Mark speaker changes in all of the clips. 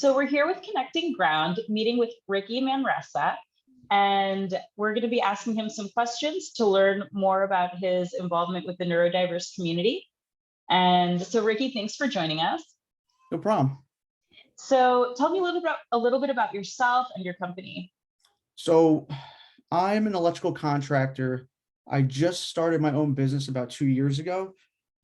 Speaker 1: So we're here with Connecting Ground, meeting with Ricky Manresa, and we're going to be asking him some questions to learn more about his involvement with the neurodiverse community. And so Ricky, thanks for joining us.
Speaker 2: No problem.
Speaker 1: So tell me a little bit about yourself and your company.
Speaker 2: So I'm an electrical contractor. I just started my own business about 2 years ago.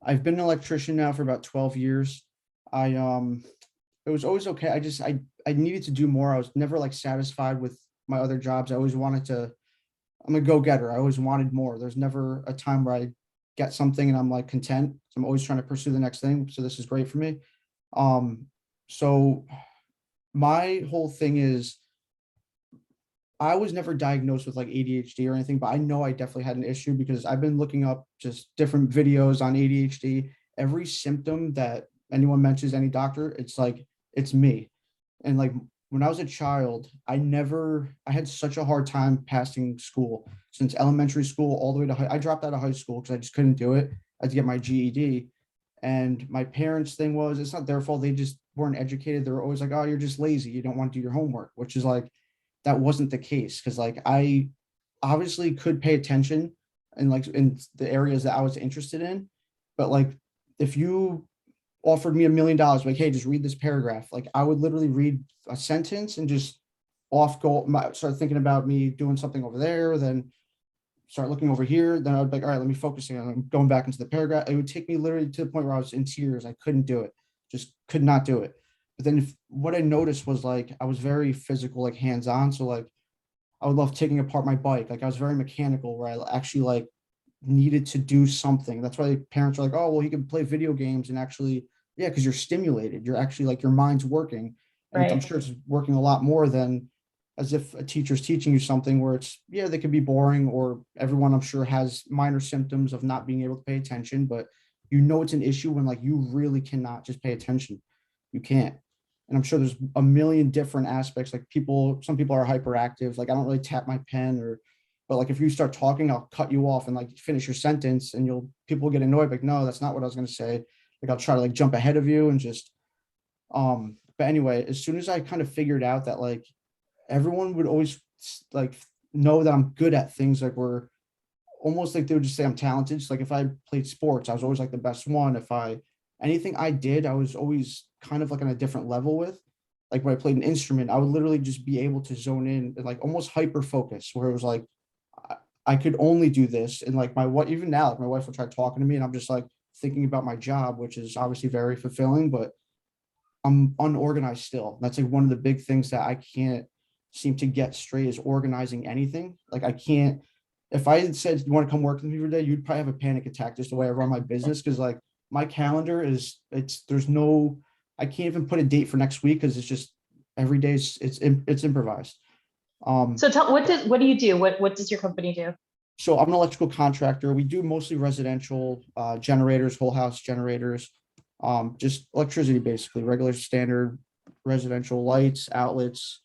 Speaker 2: I've been an electrician now for about 12 years. It was always okay. I needed to do more. I was never like satisfied with my other jobs. I always wanted to, I'm a go-getter. I always wanted more. There's never a time where I get something and I'm like content. So I'm always trying to pursue the next thing. So this is great for me. So my whole thing is I was never diagnosed with like ADHD or anything, but I know I definitely had an issue because I've been looking up just different videos on ADHD. Every symptom that anyone mentions, any doctor, it's like, it's me. And like when I was a child, I had such a hard time passing school since elementary school all the way to I dropped out of high school because I just couldn't do it. I had to get my GED. And my parents' thing was, it's not their fault. They just weren't educated. They were always like, oh, you're just lazy. You don't want to do your homework, which is like, that wasn't the case. Cause like, I obviously could pay attention and like in the areas that I was interested in. But like, if you offered me $1 million, like, hey, just read this paragraph. Like I would literally read a sentence and just start thinking about me doing something over there, then start looking over here. Then I would be like, all right, let me focus on I'm going back into the paragraph. It would take me literally to the point where I was in tears. I couldn't do it, just could not do it. But then what I noticed was like, I was very physical, like hands-on. So like, I would love taking apart my bike. Like I was very mechanical where I actually like needed to do something. That's why parents are like, oh, well, he can play video games and actually, yeah, because you're stimulated. You're actually like your mind's working. And I'm
Speaker 1: Right.
Speaker 2: sure it's working a lot more than as if a teacher's teaching you something where it's, yeah, they could be boring or everyone I'm sure has minor symptoms of not being able to pay attention, but you know it's an issue when like you really cannot just pay attention. You can't. And I'm sure there's a million different aspects. Like some people are hyperactive. Like I don't really tap my pen but like if you start talking, I'll cut you off and like finish your sentence and people will get annoyed. Like, no, that's not what I was going to say. Like I'll try to like jump ahead of you and just, but anyway, as soon as I kind of figured out that like everyone would always like know that I'm good at things, like we're almost like they would just say I'm talented. Just like if I played sports, I was always like the best one. Anything I did, I was always kind of like on a different level with. Like when I played an instrument, I would literally just be able to zone in and like almost hyper focus where it was like, I could only do this. And like even now, like my wife will try talking to me and I'm just like thinking about my job, which is obviously very fulfilling, but I'm unorganized still. That's like one of the big things that I can't seem to get straight is organizing anything. Like I can't, if I had said, you want to come work with me today, you'd probably have a panic attack just the way I run my business. Cause like my calendar I can't even put a date for next week. Cause it's just every day it's improvised.
Speaker 1: So what do you do? What does your company do?
Speaker 2: So I'm an electrical contractor. We do mostly residential generators, whole house generators, just electricity, basically regular standard residential lights, outlets.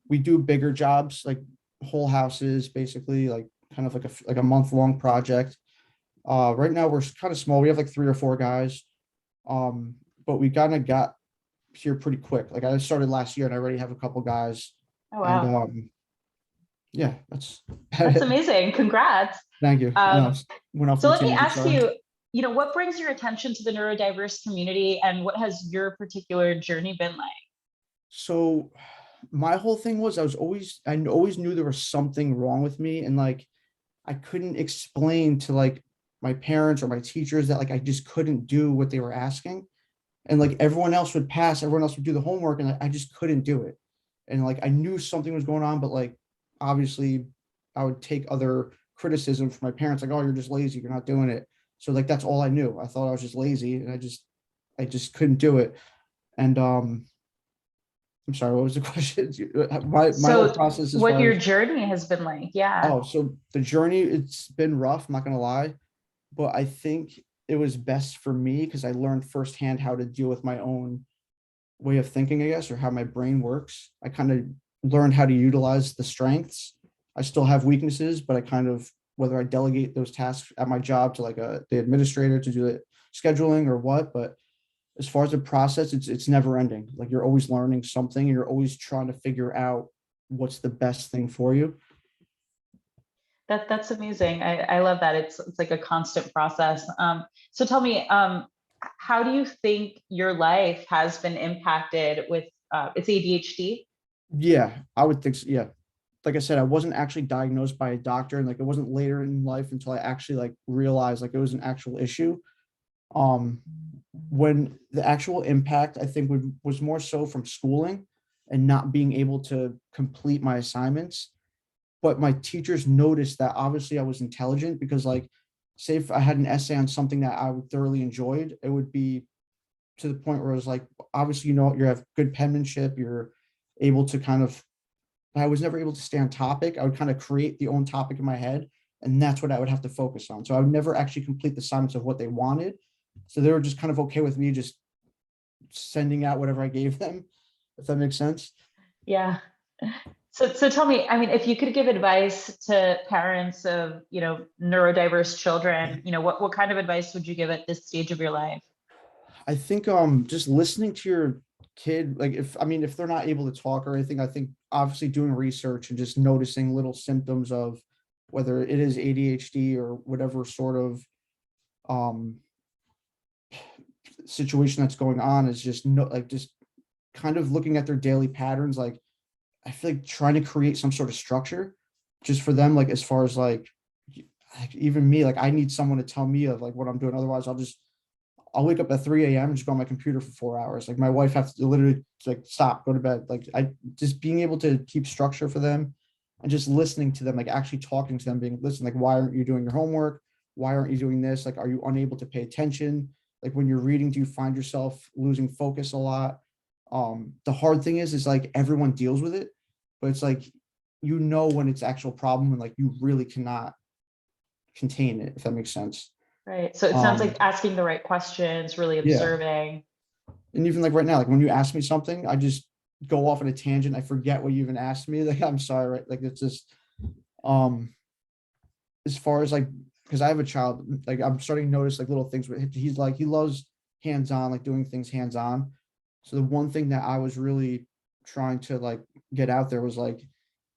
Speaker 2: We do bigger jobs like whole houses, basically like kind of like a month-long project. Right now we're kind of small. We have like 3 or 4 guys, but we kind of got here pretty quick. Like I started last year and I already have a couple guys.
Speaker 1: Oh, wow.
Speaker 2: And yeah, that's
Speaker 1: Amazing. Congrats.
Speaker 2: thank you. Went off
Speaker 1: So
Speaker 2: on a
Speaker 1: let me
Speaker 2: tangent,
Speaker 1: ask
Speaker 2: sorry.
Speaker 1: you, what brings your attention to the neurodiverse community and what has your particular journey been like?
Speaker 2: So my whole thing was I always knew there was something wrong with me. And like, I couldn't explain to like my parents or my teachers that like, I just couldn't do what they were asking. And like everyone else would pass, everyone else would do the homework and I just couldn't do it. And like, I knew something was going on, but like, obviously I would take other criticism from my parents, like, oh, you're just lazy. You're not doing it. So like, that's all I knew. I thought I was just lazy and I just couldn't do it. And, I'm sorry, what was the question? My whole process as
Speaker 1: What
Speaker 2: far
Speaker 1: your
Speaker 2: as,
Speaker 1: journey has been like? Yeah.
Speaker 2: oh, so the journey, it's been rough, I'm not gonna lie, but I think it was best for me because I learned firsthand how to deal with my own way of thinking, I guess, or how my brain works. I kind of learned how to utilize the strengths. I still have weaknesses, but I kind of, whether I delegate those tasks at my job to like the administrator to do the scheduling or what, but as far as the process, it's never ending. Like you're always learning something. You're always trying to figure out what's the best thing for you.
Speaker 1: That's amazing. I love that. It's like a constant process. So tell me, how do you think your life has been impacted with it's ADHD?
Speaker 2: Yeah, I would think so. Yeah. Like I said, I wasn't actually diagnosed by a doctor, and like it wasn't later in life until I actually like realized like it was an actual issue. Um, when the actual impact I think was more so from schooling and not being able to complete my assignments. But my teachers noticed that obviously I was intelligent because like say if I had an essay on something that I would thoroughly enjoyed, it would be to the point where it was like obviously you have good penmanship, you're able to kind of I was never able to stay on topic. I would kind of create the own topic in my head, and that's what I would have to focus on. So I would never actually complete the assignments of what they wanted. So they were just kind of okay with me just sending out whatever I gave them, if that makes sense.
Speaker 1: Yeah. So tell me, I mean, if you could give advice to parents of, neurodiverse children, what kind of advice would you give at this stage of your life?
Speaker 2: I think just listening to your kid, like if they're not able to talk or anything, I think obviously doing research and just noticing little symptoms of whether it is ADHD or whatever sort of um situation that's going on is just no like just kind of looking at their daily patterns. Like I feel like trying to create some sort of structure just for them, like as far as like even me, like I need someone to tell me of like what I'm doing. Otherwise, I'll wake up at 3 a.m. and just go on my computer for 4 hours. Like my wife has to literally like stop, go to bed. Like I just being able to keep structure for them and just listening to them, like actually talking to them, being listen, like why aren't you doing your homework? Why aren't you doing this? Like, are you unable to pay attention? Like when you're reading, do you find yourself losing focus a lot? The hard thing is like everyone deals with it, but it's like when it's actual problem and like you really cannot contain it, if that makes sense.
Speaker 1: Right. So it sounds like
Speaker 2: Um,
Speaker 1: asking the right questions, really
Speaker 2: yeah.
Speaker 1: observing.
Speaker 2: And even like right now, like when you ask me something, I just go off on a tangent. I forget what you even asked me. Like, I'm sorry, right? Like it's just um as far as like because I have a child, like I'm starting to notice like little things where he's like he loves hands-on, like doing things hands-on. So the one thing that I was really trying to like get out there was like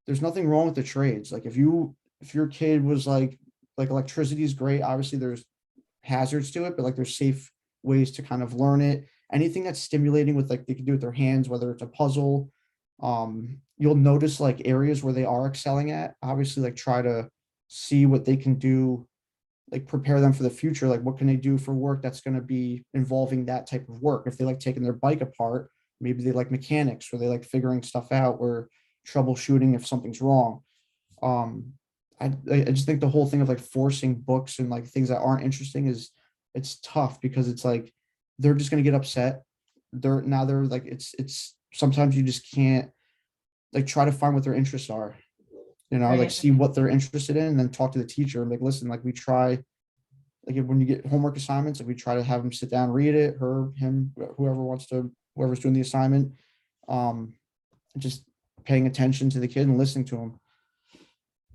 Speaker 2: there's nothing wrong with the trades. Like if your kid was like electricity is great, obviously there's hazards to it, but like there's safe ways to kind of learn it. Anything that's stimulating with like they can do with their hands, whether it's a puzzle, you'll notice like areas where they are excelling at. Obviously, like try to see what they can do, like prepare them for the future. Like what can they do for work that's going to be involving that type of work? If they like taking their bike apart, maybe they like mechanics or they like figuring stuff out or troubleshooting if something's wrong. Um, I just think the whole thing of like forcing books and like things that aren't interesting is it's tough because it's like they're just gonna get upset. They're like it's sometimes you just can't like try to find what their interests are, like
Speaker 1: Right.
Speaker 2: see what they're interested in and then talk to the teacher and like listen, like we try like when you get homework assignments, like we try to have them sit down, read it, her, him, whoever's doing the assignment. Just paying attention to the kid and listening to him.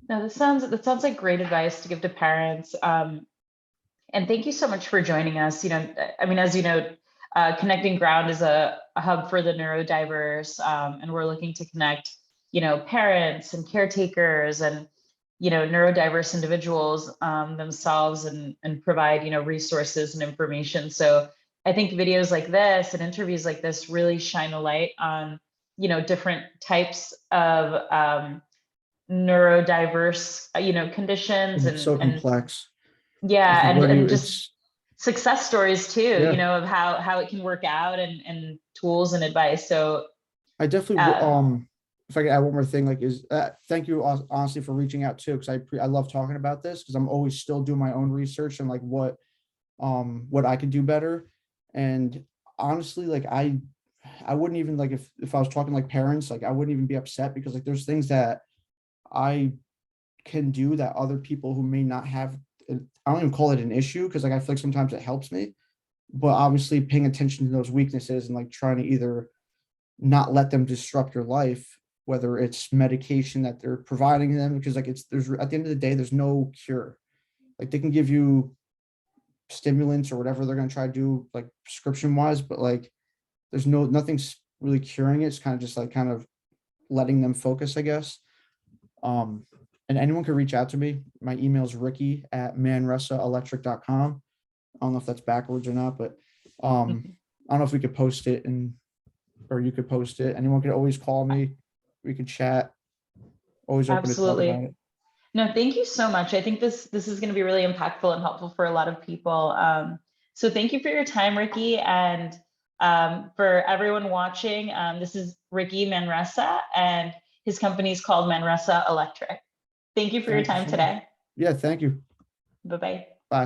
Speaker 1: No, that sounds like great advice to give to parents. And thank you so much for joining us. I mean, as you know, Connecting Ground is a hub for the neurodiverse, and we're looking to connect, parents and caretakers and, neurodiverse individuals themselves and provide, resources and information. So I think videos like this and interviews like this really shine a light on, different types of neurodiverse, conditions
Speaker 2: It's so
Speaker 1: and
Speaker 2: complex. Like
Speaker 1: yeah, and
Speaker 2: where
Speaker 1: and
Speaker 2: you
Speaker 1: just
Speaker 2: it's
Speaker 1: success stories too,
Speaker 2: yeah.
Speaker 1: of how it can work out and tools and advice. So
Speaker 2: I definitely
Speaker 1: uh,
Speaker 2: if I could add one more thing, like is thank you honestly for reaching out too, because I love talking about this because I'm always still doing my own research and like what I could do better. And honestly, like I wouldn't even like if I was talking like parents, like I wouldn't even be upset because like there's things that I can do that other people who may not have I don't even call it an issue because like I feel like sometimes it helps me. But obviously paying attention to those weaknesses and like trying to either not let them disrupt your life, whether it's medication that they're providing them, because like there's at the end of the day, there's no cure. Like they can give you stimulants or whatever they're going to try to do, like prescription wise, but like there's nothing's really curing it. It's kind of just like kind of letting them focus, I guess. And anyone can reach out to me. My email is ricky@manresaelectric.com. I don't know if that's backwards or not, but I don't know if we could post it or you could post it. Anyone could always call me. We could chat. Always open to talk about
Speaker 1: Absolutely.
Speaker 2: it.
Speaker 1: No, thank you so much. I think this is going to be really impactful and helpful for a lot of people. So thank you for your time, Ricky, and for everyone watching. This is Ricky Manresa, and his company is called Manresa Electric. Thank you for your
Speaker 2: Thank you
Speaker 1: time
Speaker 2: so much.
Speaker 1: today.
Speaker 2: Yeah, thank you.
Speaker 1: Bye-bye.